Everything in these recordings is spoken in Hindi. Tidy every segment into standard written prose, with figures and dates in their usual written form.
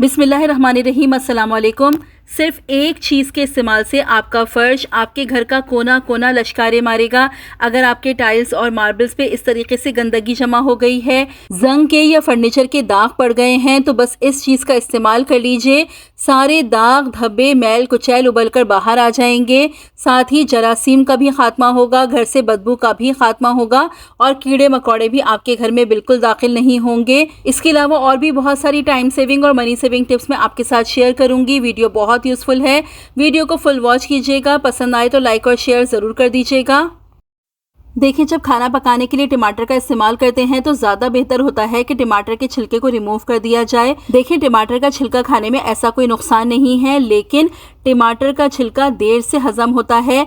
बिस्मिल्लाहिर्रहमानिर्रहीम, अस्सलाम वालेकुम। सिर्फ एक चीज़ के इस्तेमाल से आपका फ़र्श, आपके घर का कोना कोना लश्कारे मारेगा। अगर आपके टाइल्स और मार्बल्स पे इस तरीके से गंदगी जमा हो गई है, जंग के या फर्नीचर के दाग पड़ गए हैं, तो बस इस चीज़ का इस्तेमाल कर लीजिए। सारे दाग, धब्बे, मैल कुचैल उबल कर बाहर आ जाएंगे। साथ ही जरासीम का भी खात्मा होगा, घर से बदबू का भी खात्मा होगा और कीड़े मकोड़े भी आपके घर में बिल्कुल दाखिल नहीं होंगे। इसके अलावा और भी बहुत सारी टाइम सेविंग और मनी सेविंग टिप्स मैं आपके साथ शेयर करूंगी। वीडियो बहुत यूजफुल है, वीडियो को फुल वॉच कीजिएगा। पसंद आए तो लाइक और शेयर ज़रूर कर दीजिएगा। देखिए, जब खाना पकाने के लिए टमाटर का इस्तेमाल करते हैं तो ज़्यादा बेहतर होता है कि टमाटर के छिलके को रिमूव कर दिया जाए। देखिए, टमाटर का छिलका खाने में ऐसा कोई नुकसान नहीं है, लेकिन टमाटर का छिलका देर से हजम होता है।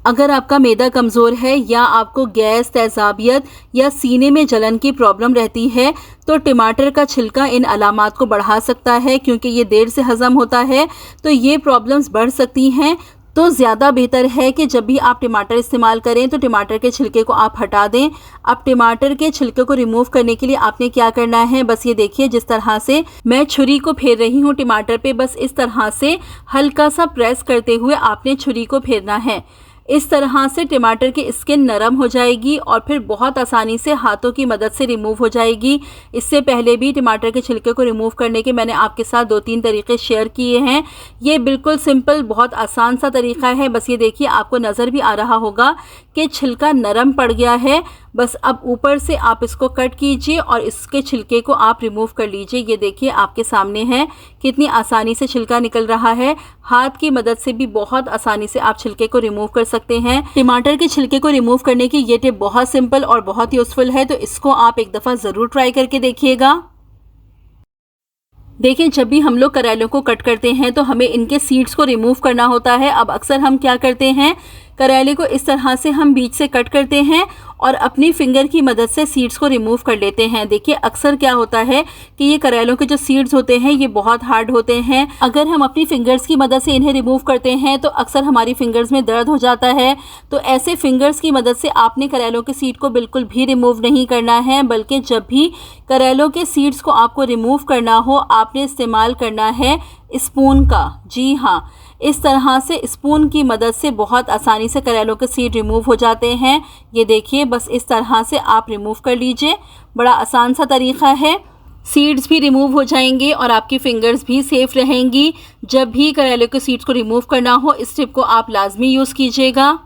अगर आपका मैदा कमज़ोर है या आपको गैस, तेज़ाबियत या सीने में जलन की प्रॉब्लम रहती है तो टमाटर का छिलका इन अलामात को बढ़ा सकता है। क्योंकि ये देर से हज़म होता है तो ये प्रॉब्लम्स बढ़ सकती हैं। तो ज़्यादा बेहतर है कि जब भी आप टमाटर इस्तेमाल करें तो टमाटर के छिलके को आप हटा दें। अब टमाटर के छिलके को रिमूव करने के लिए आपने क्या करना है, बस ये देखिए, जिस तरह से मैं छुरी को फेर रही हूँ टमाटर पे, बस इस तरह से हल्का सा प्रेस करते हुए आपने छुरी को फेरना है। इस तरह से टमाटर की स्किन नरम हो जाएगी और फिर बहुत आसानी से हाथों की मदद से रिमूव हो जाएगी। इससे पहले भी टमाटर के छिलके को रिमूव करने के मैंने आपके साथ 2-3 तरीके शेयर किए हैं। ये बिल्कुल सिंपल, बहुत आसान सा तरीका है। बस ये देखिए, आपको नज़र भी आ रहा होगा कि छिलका नरम पड़ गया है। बस अब ऊपर से आप इसको कट कीजिए और इसके छिलके को आप रिमूव कर लीजिए। ये देखिए, आपके सामने है कितनी आसानी से छिलका निकल रहा है। हाथ की मदद से भी बहुत आसानी से आप छिलके को रिमूव कर सकते हैं। टमाटर के छिलके को रिमूव करने की ये टिप बहुत सिंपल और बहुत यूजफुल है, तो इसको आप एक दफ़ा ज़रूर ट्राई करके देखिएगा। देखिए, जब भी हम लोग करेलों को कट करते हैं तो हमें इनके सीड्स को रिमूव करना होता है। अब अक्सर हम क्या करते हैं, करेले को इस तरह से हम बीच से कट करते हैं और अपनी फिंगर की मदद से सीड्स को रिमूव कर लेते हैं। देखिए, अक्सर क्या होता है कि ये करेलों के जो सीड्स होते हैं ये बहुत हार्ड होते हैं। अगर हम अपनी फिंगर्स की मदद से इन्हें रिमूव करते हैं तो अक्सर हमारी फिंगर्स में दर्द हो जाता है। तो ऐसे फिंगर्स की मदद से आपने करेलों के सीड को बिल्कुल भी रिमूव नहीं करना है, बल्कि जब भी करेलों के सीड्स को आपको रिमूव करना हो, आपने इस्तेमाल करना है स्पून का। जी हाँ, इस तरह से स्पून की मदद से बहुत आसानी से करेलों के सीड रिमूव हो जाते हैं। ये देखिए, बस इस तरह से आप रिमूव कर लीजिए। बड़ा आसान सा तरीका है। सीड्स भी रिमूव हो जाएंगे और आपकी फिंगर्स भी सेफ रहेंगी। जब भी करेलों के सीड्स को रिमूव करना हो, इस टिप को आप लाजमी यूज़ कीजिएगा।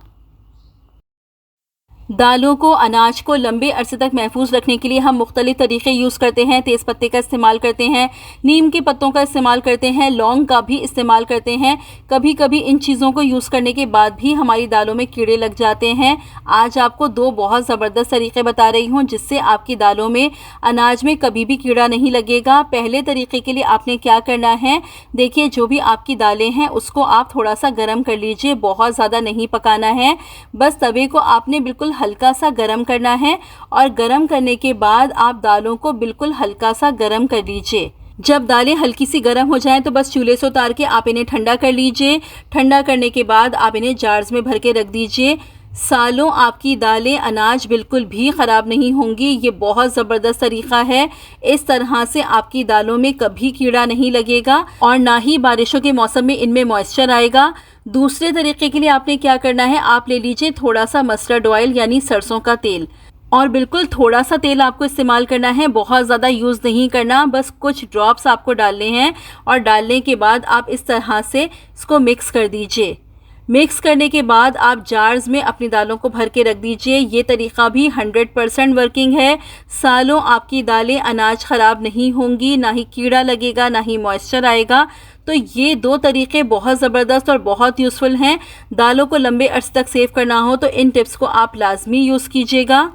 दालों को, अनाज को लंबे अरसे तक महफूज रखने के लिए हम मुख्तलिफ तरीक़े यूज़ करते हैं। तेज़ पत्ते का इस्तेमाल करते हैं, नीम के पत्तों का इस्तेमाल करते हैं, लौंग का भी इस्तेमाल करते हैं। कभी कभी इन चीज़ों को यूज़ करने के बाद भी हमारी दालों में कीड़े लग जाते हैं। आज आपको 2 बहुत ज़बरदस्त तरीक़े बता रही हूँ जिससे आपकी दालों में, अनाज में कभी भी कीड़ा नहीं लगेगा। पहले तरीक़े के लिए आपने क्या करना है, देखिए, जो भी आपकी दालें हैं उसको आप थोड़ा सा गर्म कर लीजिए। बहुत ज़्यादा नहीं पकाना है, बस तवे को आपने बिल्कुल हल्का सा गरम करना है और गरम करने के बाद आप दालों को बिल्कुल हल्का सा गरम कर लीजिए। जब दालें हल्की सी गर्म हो जाएं तो बस चूल्हे से उतार के आप इन्हें ठंडा कर लीजिए। ठंडा करने के बाद आप इन्हें जार्स में भर के रख दीजिए। सालों आपकी दालें, अनाज बिल्कुल भी ख़राब नहीं होंगी। ये बहुत ज़बरदस्त तरीक़ा है। इस तरह से आपकी दालों में कभी कीड़ा नहीं लगेगा और ना ही बारिशों के मौसम में इनमें मॉइस्चर आएगा। दूसरे तरीके के लिए आपने क्या करना है, आप ले लीजिए थोड़ा सा मस्टर्ड ऑयल यानी सरसों का तेल, और बिल्कुल थोड़ा सा तेल आपको इस्तेमाल करना है, बहुत ज़्यादा यूज़ नहीं करना। बस कुछ ड्रॉप्स आपको डालने हैं और डालने के बाद आप इस तरह से इसको मिक्स कर दीजिए। मिक्स करने के बाद आप जार्स में अपनी दालों को भर के रख दीजिए। ये तरीक़ा भी 100% वर्किंग है। सालों आपकी दालें, अनाज ख़राब नहीं होंगी, ना ही कीड़ा लगेगा, ना ही मॉइस्चर आएगा। तो ये 2 तरीक़े बहुत ज़बरदस्त और बहुत यूज़फुल हैं। दालों को लंबे अर्से तक सेव करना हो तो इन टिप्स को आप लाजमी यूज़ कीजिएगा।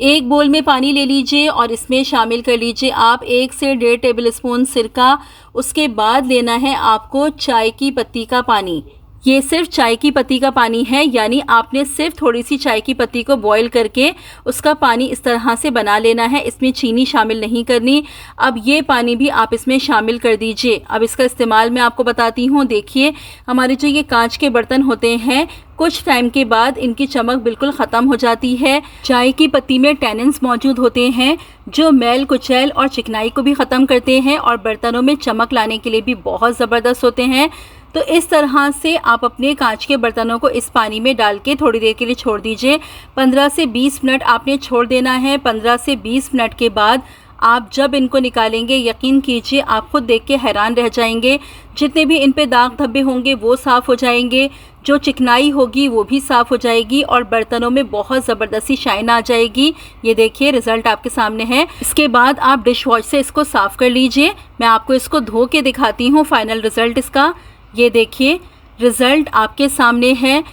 एक बोल में पानी ले लीजिए और इसमें शामिल कर लीजिए आप 1 से 1.5 टेबल स्पून सिरका। उसके बाद लेना है आपको चाय की पत्ती का पानी। ये सिर्फ चाय की पत्ती का पानी है, यानी आपने सिर्फ थोड़ी सी चाय की पत्ती को बॉईल करके उसका पानी इस तरह से बना लेना है, इसमें चीनी शामिल नहीं करनी। अब ये पानी भी आप इसमें शामिल कर दीजिए। अब इसका इस्तेमाल मैं आपको बताती हूँ। देखिए, हमारे जो ये कांच के बर्तन होते हैं, कुछ टाइम के बाद इनकी चमक बिल्कुल ख़त्म हो जाती है। चाय की पत्ती में टैनिन्स मौजूद होते हैं जो मैल कुचैल और चिकनाई को भी ख़त्म करते हैं और बर्तनों में चमक लाने के लिए भी बहुत ज़बरदस्त होते हैं। तो इस तरह से आप अपने कांच के बर्तनों को इस पानी में डाल के थोड़ी देर के लिए छोड़ दीजिए। 15 से 20 मिनट आपने छोड़ देना है। 15 से 20 मिनट के बाद आप जब इनको निकालेंगे, यकीन कीजिए आप खुद देख के हैरान रह जाएंगे। जितने भी इन पे दाग धब्बे होंगे वो साफ़ हो जाएंगे, जो चिकनाई होगी वो भी साफ़ हो जाएगी और बर्तनों में बहुत ज़बरदस्ती शाइन आ जाएगी। ये देखिए, रिज़ल्ट आपके सामने है। इसके बाद आप डिश वॉश से इसको साफ़ कर लीजिए। मैं आपको इसको धो के दिखाती हूँ फाइनल रिज़ल्ट इसका। ये देखिए, रिज़ल्ट आपके सामने है।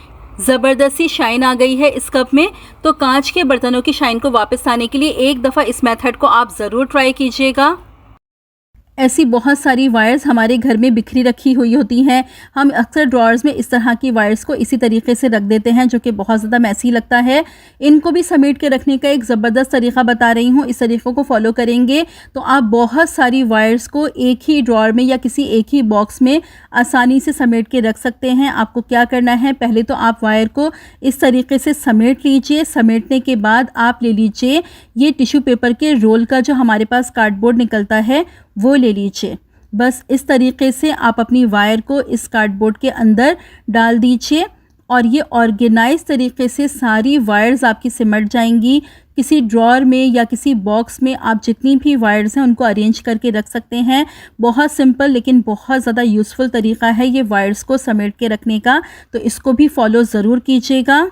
ज़बरदस्ती शाइन आ गई है इस कप में। तो कांच के बर्तनों की शाइन को वापस लाने के लिए एक दफ़ा इस मेथड को आप ज़रूर ट्राई कीजिएगा। ऐसी बहुत सारी वायर्स हमारे घर में बिखरी रखी हुई होती हैं। हम अक्सर ड्रॉर्स में इस तरह की वायर्स को इसी तरीके से रख देते हैं, जो कि बहुत ज़्यादा मैसी लगता है। इनको भी समेट के रखने का एक ज़बरदस्त तरीका बता रही हूँ। इस तरीक़ों को फॉलो करेंगे तो आप बहुत सारी वायर्स को एक ही ड्रॉर में या किसी एक ही बॉक्स में आसानी से समेट के रख सकते हैं। आपको क्या करना है, पहले तो आप वायर को इस तरीके से समेट लीजिए। समेटने के बाद आप ले लीजिए ये टिश्यू पेपर के रोल का जो हमारे पास कार्डबोर्ड निकलता है वो ले लीजिए। बस इस तरीके से आप अपनी वायर को इस कार्डबोर्ड के अंदर डाल दीजिए और ये ऑर्गेनाइज तरीके से सारी वायर्स आपकी सिमट जाएंगी। किसी ड्रॉर में या किसी बॉक्स में आप जितनी भी वायर्स हैं उनको अरेंज करके रख सकते हैं। बहुत सिंपल लेकिन बहुत ज़्यादा यूज़फुल तरीका है ये वायर्स को समेट के रखने का, तो इसको भी फॉलो ज़रूर कीजिएगा।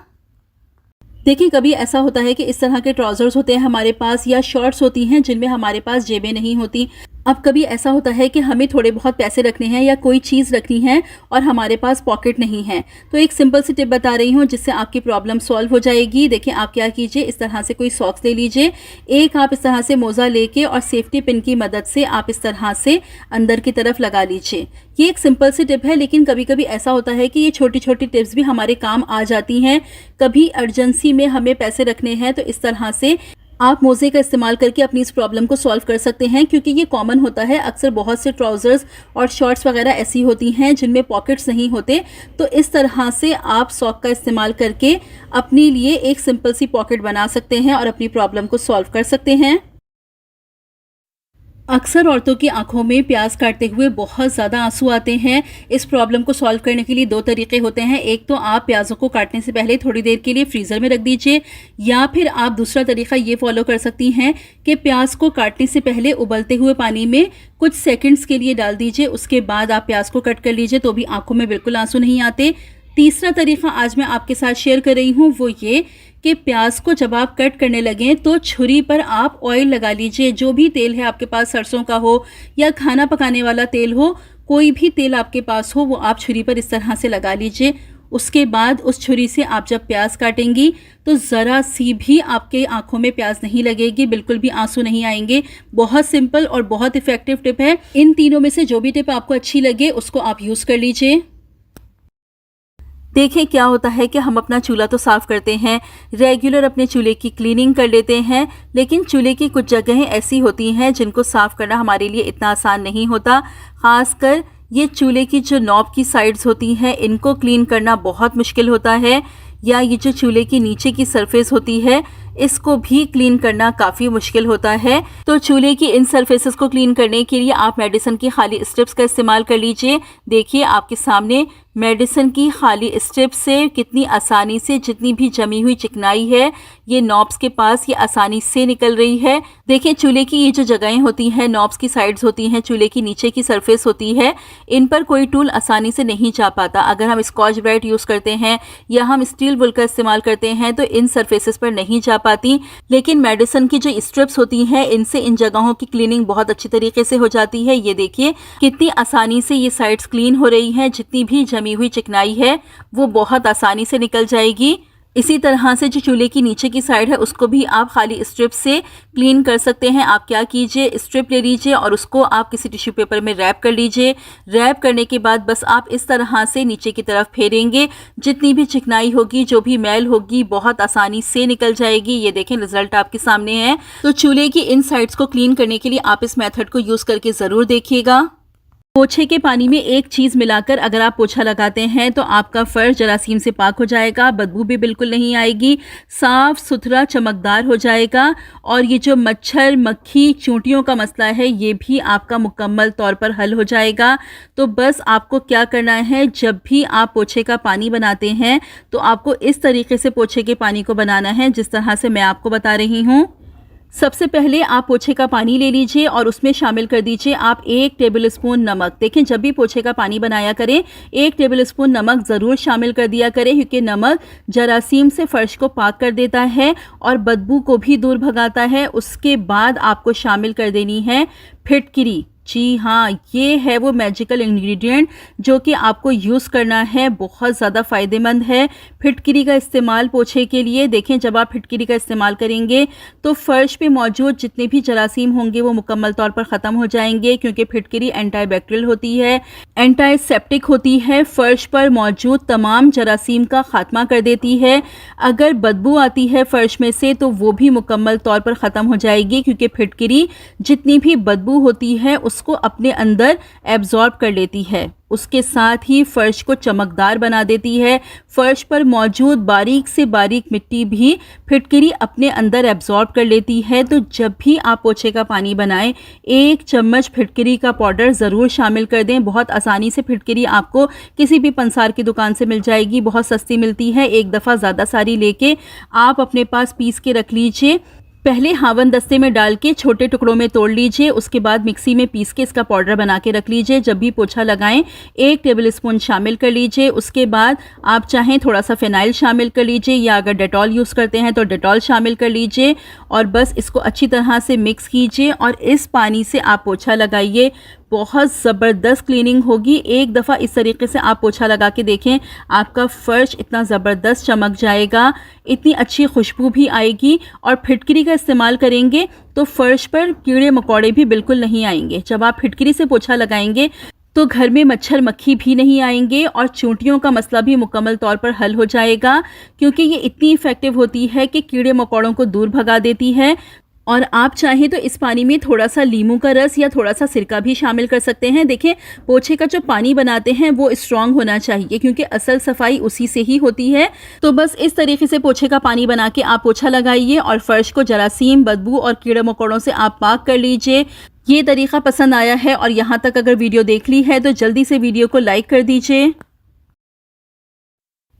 देखिए, कभी ऐसा होता है कि इस तरह के ट्राउज़र्स होते हैं हमारे पास या शॉर्ट्स होती हैं जिनमें हमारे पास जेबें नहीं होती। अब कभी ऐसा होता है कि हमें थोड़े बहुत पैसे रखने हैं या कोई चीज़ रखनी है और हमारे पास पॉकेट नहीं है। तो एक सिंपल सी टिप बता रही हूँ जिससे आपकी प्रॉब्लम सॉल्व हो जाएगी। देखिए, आप क्या कीजिए, इस तरह से कोई सॉक्स ले लीजिए। एक आप इस तरह से मोज़ा लेके और सेफ्टी पिन की मदद से आप इस तरह से अंदर की तरफ लगा लीजिए। ये एक सिंपल सी टिप है, लेकिन कभी कभी ऐसा होता है कि ये छोटी छोटी टिप्स भी हमारे काम आ जाती हैं। कभी अर्जेंसी में हमें पैसे रखने हैं तो इस तरह से आप मोज़े का इस्तेमाल करके अपनी इस प्रॉब्लम को सॉल्व कर सकते हैं, क्योंकि ये कॉमन होता है। अक्सर बहुत से ट्राउज़र्स और शॉर्ट्स वगैरह ऐसी होती हैं जिनमें पॉकेट्स नहीं होते। तो इस तरह से आप सॉक का इस्तेमाल करके अपने लिए एक सिंपल सी पॉकेट बना सकते हैं और अपनी प्रॉब्लम को सॉल्व कर सकते हैं। अक्सर औरतों की आंखों में प्याज काटते हुए बहुत ज़्यादा आंसू आते हैं। इस प्रॉब्लम को सॉल्व करने के लिए दो तरीके होते हैं। एक तो आप प्याज़ों को काटने से पहले थोड़ी देर के लिए फ्रीज़र में रख दीजिए, या फिर आप दूसरा तरीका ये फॉलो कर सकती हैं कि प्याज को काटने से पहले उबलते हुए पानी में कुछ सेकंड्स के लिए डाल दीजिए। उसके बाद आप प्याज को कट कर लीजिए, तो भी आंखों में बिल्कुल आंसू नहीं आते। तीसरा तरीका आज मैं आपके साथ शेयर कर रही हूँ, वो ये कि प्याज को जब आप कट करने लगें तो छुरी पर आप ऑयल लगा लीजिए। जो भी तेल है आपके पास, सरसों का हो या खाना पकाने वाला तेल हो, कोई भी तेल आपके पास हो, वो आप छुरी पर इस तरह से लगा लीजिए। उसके बाद उस छुरी से आप जब प्याज काटेंगी तो ज़रा सी भी आपके आंखों में प्याज नहीं लगेगी, बिल्कुल भी आंसू नहीं आएंगे। बहुत सिंपल और बहुत इफ़ेक्टिव टिप है। इन तीनों में से जो भी टिप आपको अच्छी लगे उसको आप यूज़ कर लीजिए। देखें, क्या होता है कि हम अपना चूल्हा तो साफ़ करते हैं, रेगुलर अपने चूल्हे की क्लीनिंग कर लेते हैं, लेकिन चूल्हे की कुछ जगहें ऐसी होती हैं जिनको साफ़ करना हमारे लिए इतना आसान नहीं होता। ख़ासकर ये चूल्हे की जो नॉब की साइड्स होती हैं, इनको क्लीन करना बहुत मुश्किल होता है, या ये जो चूल्हे की नीचे की सरफेस होती है इसको भी क्लीन करना काफ़ी मुश्किल होता है। तो चूल्हे की इन सरफेसेस को क्लीन करने के लिए आप मेडिसिन की खाली स्ट्रिप्स का इस्तेमाल कर लीजिए। देखिए, आपके सामने मेडिसिन की खाली स्ट्रिप से कितनी आसानी से जितनी भी जमी हुई चिकनाई है ये नॉब्स के पास ये आसानी से निकल रही है। देखिए, चूल्हे की ये जो जगहें होती हैं, नॉब्स की साइड्स होती हैं, चूल्हे की नीचे की सरफेस होती है, इन पर कोई टूल आसानी से नहीं जा पाता। अगर हम स्कॉच ब्राइट यूज़ करते हैं या हम स्टील वुल का इस्तेमाल करते हैं तो इन सरफेसेस पर नहीं जा पाती। लेकिन मेडिसिन की जो स्ट्रिप्स होती हैं, इनसे इन जगहों की क्लीनिंग बहुत अच्छी तरीके से हो जाती है। ये देखिए कितनी आसानी से ये साइड्स क्लीन हो रही हैं। जितनी भी जमी हुई चिकनाई है वो बहुत आसानी से निकल जाएगी। इसी तरह से जो चूल्हे की नीचे की साइड है उसको भी आप खाली स्ट्रिप से क्लीन कर सकते हैं। आप क्या कीजिए, स्ट्रिप ले लीजिए और उसको आप किसी टिश्यू पेपर में रैप कर लीजिए। रैप करने के बाद बस आप इस तरह से नीचे की तरफ फेरेंगे, जितनी भी चिकनाई होगी, जो भी मैल होगी, बहुत आसानी से निकल जाएगी। ये देखें, रिजल्ट आपके सामने है। तो चूल्हे की इन साइड्स को क्लीन करने के लिए आप इस मेथड को यूज़ करके ज़रूर देखिएगा। पोछे के पानी में एक चीज़ मिलाकर अगर आप पोछा लगाते हैं तो आपका फर्श जरासीम से पाक हो जाएगा, बदबू भी बिल्कुल नहीं आएगी, साफ सुथरा चमकदार हो जाएगा। और ये जो मच्छर मक्खी चूंटियों का मसला है ये भी आपका मुकम्मल तौर पर हल हो जाएगा। तो बस आपको क्या करना है, जब भी आप पोछे का पानी बनाते हैं तो आपको इस तरीके से पोछे के पानी को बनाना है जिस तरह से मैं आपको बता रही हूँ। सबसे पहले आप पोछे का पानी ले लीजिए और उसमें शामिल कर दीजिए आप 1 टेबलस्पून नमक। देखें, जब भी पोछे का पानी बनाया करें 1 टेबलस्पून नमक ज़रूर शामिल कर दिया करें, क्योंकि नमक जरासीम से फ़र्श को पाक कर देता है और बदबू को भी दूर भगाता है। उसके बाद आपको शामिल कर देनी है फिटकिरी। जी हाँ, ये है वो मैजिकल इंग्रेडिएंट जो कि आपको यूज़ करना है, बहुत ज़्यादा फ़ायदेमंद है। फिटकिरी का इस्तेमाल पोछे के लिए, देखें जब आप फिटकिरी का इस्तेमाल करेंगे तो फ़र्श पे मौजूद जितने भी जरासीम होंगे वो मुकम्मल तौर पर ख़त्म हो जाएंगे, क्योंकि फिटकिरी एंटीबैक्टीरियल होती है, एंटीसेप्टिक होती है, फ़र्श पर मौजूद तमाम जरासीम का ख़ात्मा कर देती है। अगर बदबू आती है फ़र्श में से तो वो भी मुकम्मल तौर पर ख़त्म हो जाएगी, क्योंकि फिटकिरी जितनी भी बदबू होती है उसको अपने अंदर एब्जॉर्ब कर लेती है। उसके साथ ही फ़र्श को चमकदार बना देती है। फ़र्श पर मौजूद बारीक से बारीक मिट्टी भी फिटकिरी अपने अंदर एब्जॉर्ब कर लेती है। तो जब भी आप पोछे का पानी बनाएं 1 चम्मच फिटकिरी का पाउडर ज़रूर शामिल कर दें। बहुत आसानी से फिटकिरी आपको किसी भी पंसार की दुकान से मिल जाएगी, बहुत सस्ती मिलती है। एक दफ़ा ज़्यादा सारी लेके आप अपने पास पीस के रख लीजिए। पहले हावन दस्ते में डाल के छोटे टुकड़ों में तोड़ लीजिए, उसके बाद मिक्सी में पीस के इसका पाउडर बना के रख लीजिए। जब भी पोछा लगाएं 1 टेबलस्पून शामिल कर लीजिए। उसके बाद आप चाहें थोड़ा सा फिनाइल शामिल कर लीजिए, या अगर डेटॉल यूज़ करते हैं तो डेटॉल शामिल कर लीजिए और बस इसको अच्छी तरह से मिक्स कीजिए और इस पानी से आप पोछा लगाइए। बहुत ज़बरदस्त क्लीनिंग होगी। एक दफ़ा इस तरीके से आप पोछा लगा के देखें, आपका फ़र्श इतना ज़बरदस्त चमक जाएगा, इतनी अच्छी खुशबू भी आएगी। और फिटकिरी का इस्तेमाल करेंगे तो फ़र्श पर कीड़े मकोड़े भी बिल्कुल नहीं आएंगे। जब आप फिटकिरी से पोछा लगाएंगे तो घर में मच्छर मक्खी भी नहीं आएंगे और चूंटियों का मसला भी मुकम्मल तौर पर हल हो जाएगा, क्योंकि ये इतनी इफ़ेक्टिव होती है कि कीड़े मकोड़ों को दूर भगा देती है। और आप चाहें तो इस पानी में थोड़ा सा लीमू का रस या थोड़ा सा सिरका भी शामिल कर सकते हैं। देखें, पोछे का जो पानी बनाते हैं वो स्ट्रॉन्ग होना चाहिए, क्योंकि असल सफाई उसी से ही होती है। तो बस इस तरीके से पोछे का पानी बना के आप पोछा लगाइए और फर्श को जरासीम, बदबू और कीड़े मकोड़ों से आप पाक कर लीजिए। ये तरीका पसंद आया है और यहाँ तक अगर वीडियो देख ली है तो जल्दी से वीडियो को लाइक कर दीजिए।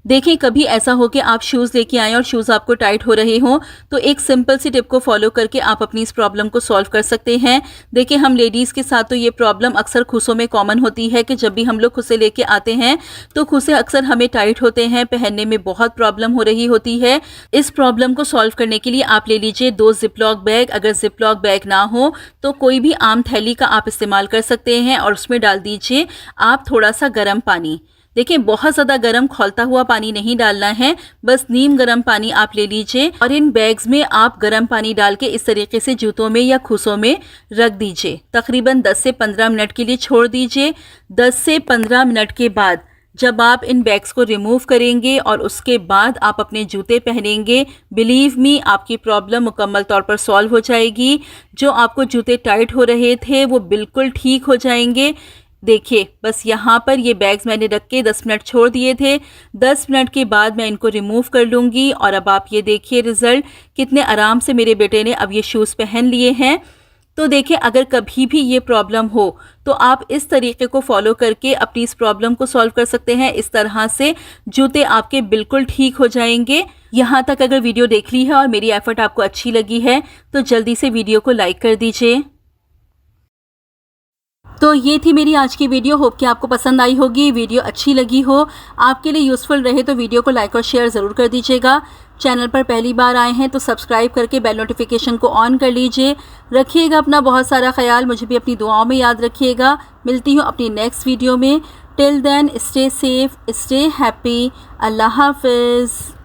देखें, कभी ऐसा हो कि आप शूज़ लेके आएँ और शूज़ आपको टाइट हो रहे हों तो एक सिंपल सी टिप को फॉलो करके आप अपनी इस प्रॉब्लम को सॉल्व कर सकते हैं। देखिए, हम लेडीज़ के साथ तो ये प्रॉब्लम अक्सर खुसों में कॉमन होती है कि जब भी हम लोग खुसे लेके आते हैं तो खुसे अक्सर हमें टाइट होते हैं, पहनने में बहुत प्रॉब्लम हो रही होती है। इस प्रॉब्लम को सॉल्व करने के लिए आप ले लीजिए 2 जिपलॉक बैग। अगर जिपलॉक बैग ना हो तो कोई भी आम थैली का आप इस्तेमाल कर सकते हैं और उसमें डाल दीजिए आप थोड़ा सा गर्म पानी। देखें, बहुत ज़्यादा गर्म खौलता हुआ पानी नहीं डालना है, बस नीम गर्म पानी आप ले लीजिए और इन बैग्स में आप गर्म पानी डाल के इस तरीके से जूतों में या खुसों में रख दीजिए। तकरीबन 10 से 15 मिनट के लिए छोड़ दीजिए। 10 से 15 मिनट के बाद जब आप इन बैग्स को रिमूव करेंगे और उसके बाद आप अपने जूते पहनेंगे, बिलीव मी, आपकी प्रॉब्लम मुकम्मल तौर पर सॉल्व हो जाएगी। जो आपको जूते टाइट हो रहे थे वो बिल्कुल ठीक हो जाएंगे। देखिए, बस यहाँ पर ये बैग्स मैंने रख के 10 मिनट छोड़ दिए थे। 10 मिनट के बाद मैं इनको रिमूव कर लूँगी और अब आप ये देखिए रिज़ल्ट, कितने आराम से मेरे बेटे ने अब ये शूज़ पहन लिए हैं। तो देखिए, अगर कभी भी ये प्रॉब्लम हो तो आप इस तरीके को फॉलो करके अपनी इस प्रॉब्लम को सॉल्व कर सकते हैं। इस तरह से जूते आपके बिल्कुल ठीक हो जाएंगे। यहाँ तक अगर वीडियो देख ली है और मेरी एफर्ट आपको अच्छी लगी है तो जल्दी से वीडियो को लाइक कर दीजिए। तो ये थी मेरी आज की वीडियो। होप कि आपको पसंद आई होगी, वीडियो अच्छी लगी हो, आपके लिए यूज़फुल रहे तो वीडियो को लाइक और शेयर ज़रूर कर दीजिएगा। चैनल पर पहली बार आए हैं तो सब्सक्राइब करके बेल नोटिफिकेशन को ऑन कर लीजिए। रखिएगा अपना बहुत सारा ख्याल, मुझे भी अपनी दुआओं में याद रखिएगा। मिलती हूँ अपनी नेक्स्ट वीडियो में। Till then stay safe, stay happy. अल्लाह हाफिज़।